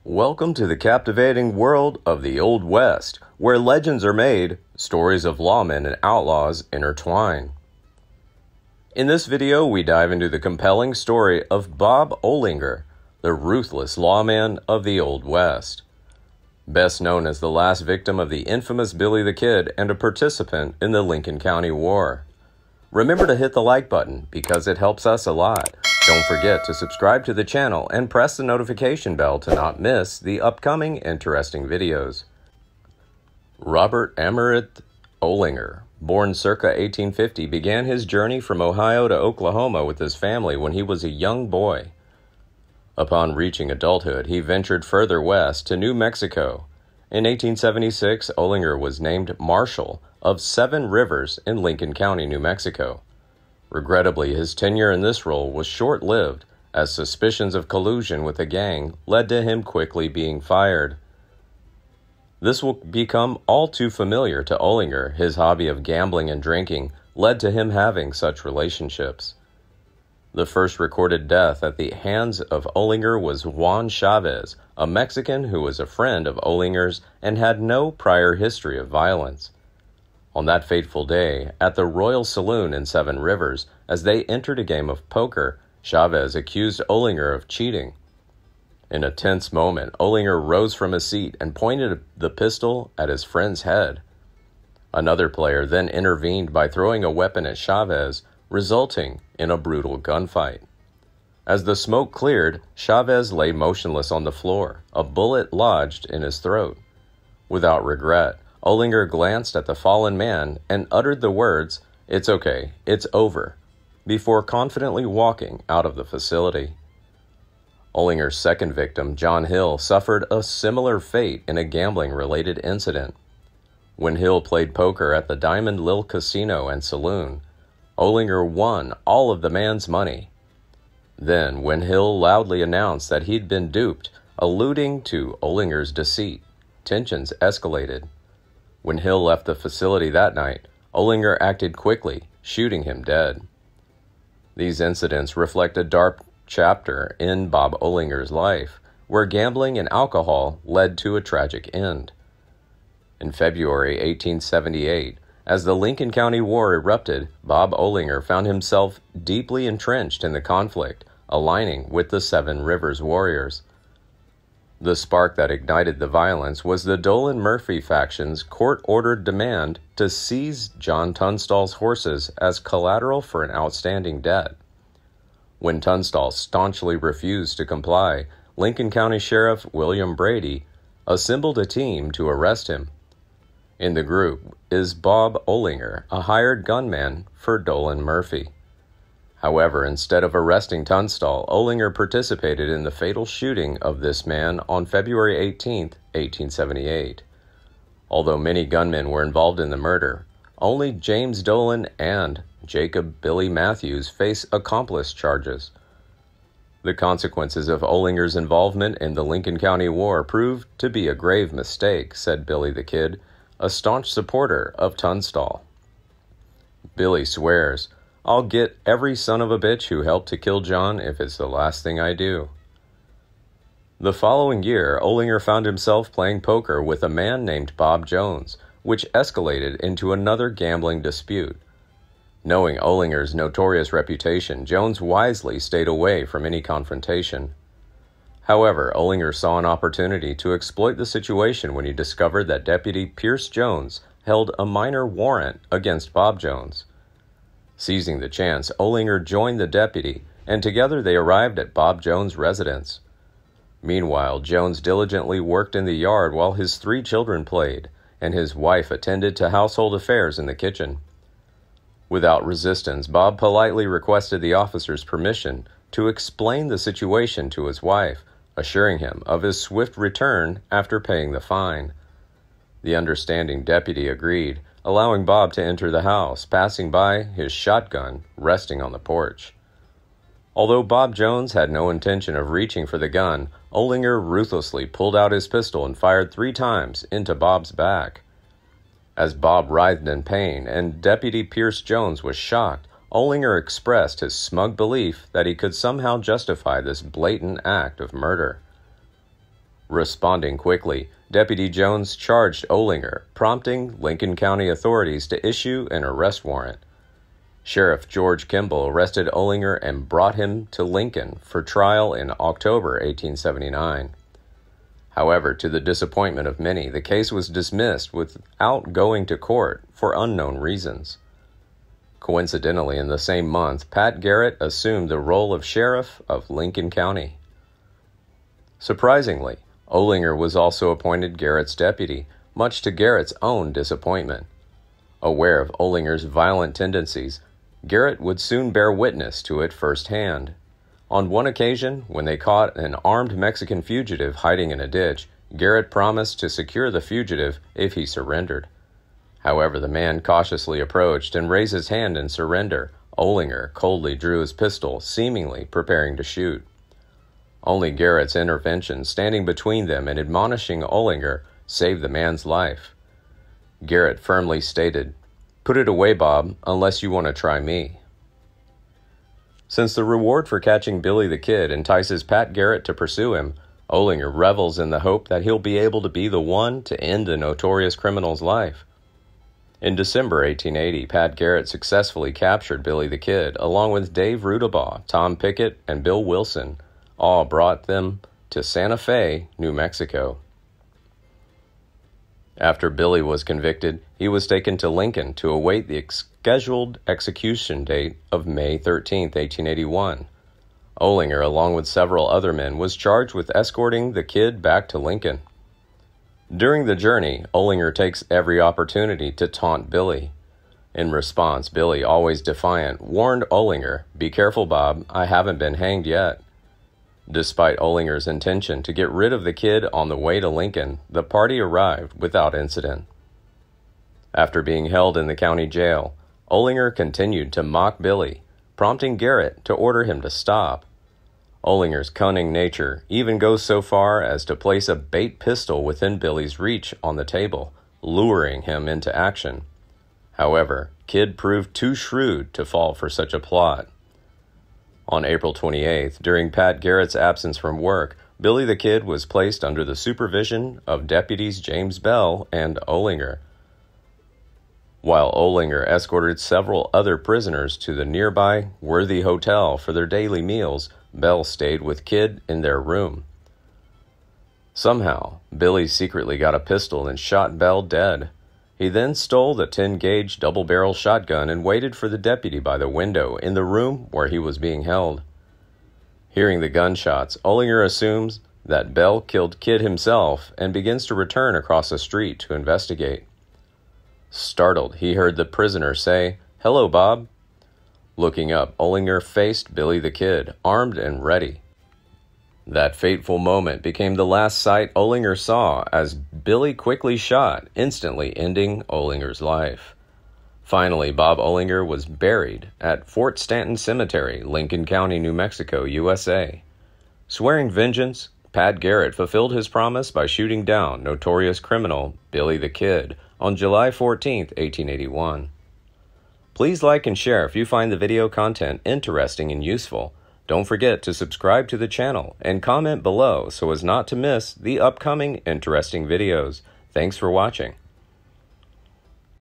Welcome to the captivating world of the Old West, where legends are made, stories of lawmen and outlaws intertwine. In this video, we dive into the compelling story of Bob Olinger, the ruthless lawman of the Old West. Best known as the last victim of the infamous Billy the Kid and a participant in the Lincoln County War. Remember to hit the like button because it helps us a lot. Don't forget to subscribe to the channel and press the notification bell to not miss the upcoming interesting videos. Robert Ameridth Olinger, born circa 1850, began his journey from Ohio to Oklahoma with his family when he was a young boy. Upon reaching adulthood, he ventured further west to New Mexico. In 1876, Olinger was named Marshal of 7 Rivers in Lincoln County, New Mexico. Regrettably, his tenure in this role was short-lived, as suspicions of collusion with the gang led to him quickly being fired. This will become all too familiar to Olinger. His hobby of gambling and drinking led to him having such relationships. The first recorded death at the hands of Olinger was Juan Chavez, a Mexican who was a friend of Olinger's and had no prior history of violence. On that fateful day, at the Royal Saloon in 7 Rivers, as they entered a game of poker, Chavez accused Olinger of cheating. In a tense moment, Olinger rose from his seat and pointed the pistol at his friend's head. Another player then intervened by throwing a weapon at Chavez, resulting in a brutal gunfight. As the smoke cleared, Chavez lay motionless on the floor, a bullet lodged in his throat. Without regret, Olinger glanced at the fallen man and uttered the words, "It's okay, it's over," before confidently walking out of the facility. Olinger's second victim, John Hill, suffered a similar fate in a gambling-related incident. When Hill played poker at the Diamond Lil Casino and Saloon, Olinger won all of the man's money. Then, when Hill loudly announced that he'd been duped, alluding to Olinger's deceit, tensions escalated. When Hill left the facility that night, Olinger acted quickly, shooting him dead. These incidents reflect a dark chapter in Bob Olinger's life, where gambling and alcohol led to a tragic end. In February 1878, as the Lincoln County War erupted, Bob Olinger found himself deeply entrenched in the conflict, aligning with the 7 Rivers warriors. The spark that ignited the violence was the Dolan Murphy faction's court-ordered demand to seize John Tunstall's horses as collateral for an outstanding debt. When Tunstall staunchly refused to comply, Lincoln County Sheriff William Brady assembled a team to arrest him. In the group is Bob Olinger, a hired gunman for Dolan Murphy. However, instead of arresting Tunstall, Olinger participated in the fatal shooting of this man on February 18, 1878. Although many gunmen were involved in the murder, only James Dolan and Jacob Billy Matthews face accomplice charges. The consequences of Olinger's involvement in the Lincoln County War proved to be a grave mistake, said Billy the Kid, a staunch supporter of Tunstall. Billy swears, "I'll get every son of a bitch who helped to kill John if it's the last thing I do." The following year, Olinger found himself playing poker with a man named Bob Jones, which escalated into another gambling dispute. Knowing Olinger's notorious reputation, Jones wisely stayed away from any confrontation. However, Olinger saw an opportunity to exploit the situation when he discovered that Deputy Pierce Jones held a minor warrant against Bob Jones. Seizing the chance, Olinger joined the deputy, and together they arrived at Bob Jones' residence. Meanwhile, Jones diligently worked in the yard while his 3 children played, and his wife attended to household affairs in the kitchen. Without resistance, Bob politely requested the officer's permission to explain the situation to his wife, assuring him of his swift return after paying the fine. The understanding deputy agreed, allowing Bob to enter the house, passing by his shotgun resting on the porch. Although Bob Jones had no intention of reaching for the gun, Olinger ruthlessly pulled out his pistol and fired 3 times into Bob's back. As Bob writhed in pain and Deputy Pierce Jones was shocked, Olinger expressed his smug belief that he could somehow justify this blatant act of murder. Responding quickly, Deputy Jones charged Olinger, prompting Lincoln County authorities to issue an arrest warrant. Sheriff George Kimball arrested Olinger and brought him to Lincoln for trial in October 1879. However, to the disappointment of many, the case was dismissed without going to court for unknown reasons. Coincidentally, in the same month, Pat Garrett assumed the role of sheriff of Lincoln County. Surprisingly, Olinger was also appointed Garrett's deputy, much to Garrett's own disappointment. Aware of Olinger's violent tendencies, Garrett would soon bear witness to it firsthand. On one occasion, when they caught an armed Mexican fugitive hiding in a ditch, Garrett promised to secure the fugitive if he surrendered. However, the man cautiously approached and raised his hand in surrender. Olinger coldly drew his pistol, seemingly preparing to shoot. Only Garrett's intervention, standing between them and admonishing Olinger, saved the man's life. Garrett firmly stated, "Put it away, Bob, unless you want to try me." Since the reward for catching Billy the Kid entices Pat Garrett to pursue him, Olinger revels in the hope that he'll be able to be the one to end the notorious criminal's life. In December 1880, Pat Garrett successfully captured Billy the Kid, along with Dave Rudabaugh, Tom Pickett, and Bill Wilson. All brought them to Santa Fe, New Mexico. After Billy was convicted, he was taken to Lincoln to await the scheduled execution date of May 13, 1881. Olinger, along with several other men, was charged with escorting the Kid back to Lincoln. During the journey, Olinger takes every opportunity to taunt Billy. In response, Billy, always defiant, warned Olinger, "Be careful, Bob, I haven't been hanged yet." Despite Olinger's intention to get rid of the Kid on the way to Lincoln, the party arrived without incident. After being held in the county jail, Olinger continued to mock Billy, prompting Garrett to order him to stop. Olinger's cunning nature even goes so far as to place a bait pistol within Billy's reach on the table, luring him into action. However, Kid proved too shrewd to fall for such a plot. On April 28th, during Pat Garrett's absence from work, Billy the Kid was placed under the supervision of deputies James Bell and Olinger. While Olinger escorted several other prisoners to the nearby Worthy Hotel for their daily meals, Bell stayed with Kid in their room. Somehow, Billy secretly got a pistol and shot Bell dead. He then stole the 10-gauge double-barrel shotgun and waited for the deputy by the window in the room where he was being held. Hearing the gunshots, Olinger assumes that Bell killed Kid himself and begins to return across the street to investigate. Startled, he heard the prisoner say, "Hello, Bob." Looking up, Olinger faced Billy the Kid, armed and ready. That fateful moment became the last sight Olinger saw as Billy quickly shot, instantly ending Olinger's life. Finally, Bob Olinger was buried at Fort Stanton Cemetery, Lincoln County, New Mexico, USA. Swearing vengeance, Pat Garrett fulfilled his promise by shooting down notorious criminal Billy the Kid on July 14, 1881. Please like and share if you find the video content interesting and useful. Don't forget to subscribe to the channel and comment below so as not to miss the upcoming interesting videos. Thanks for watching.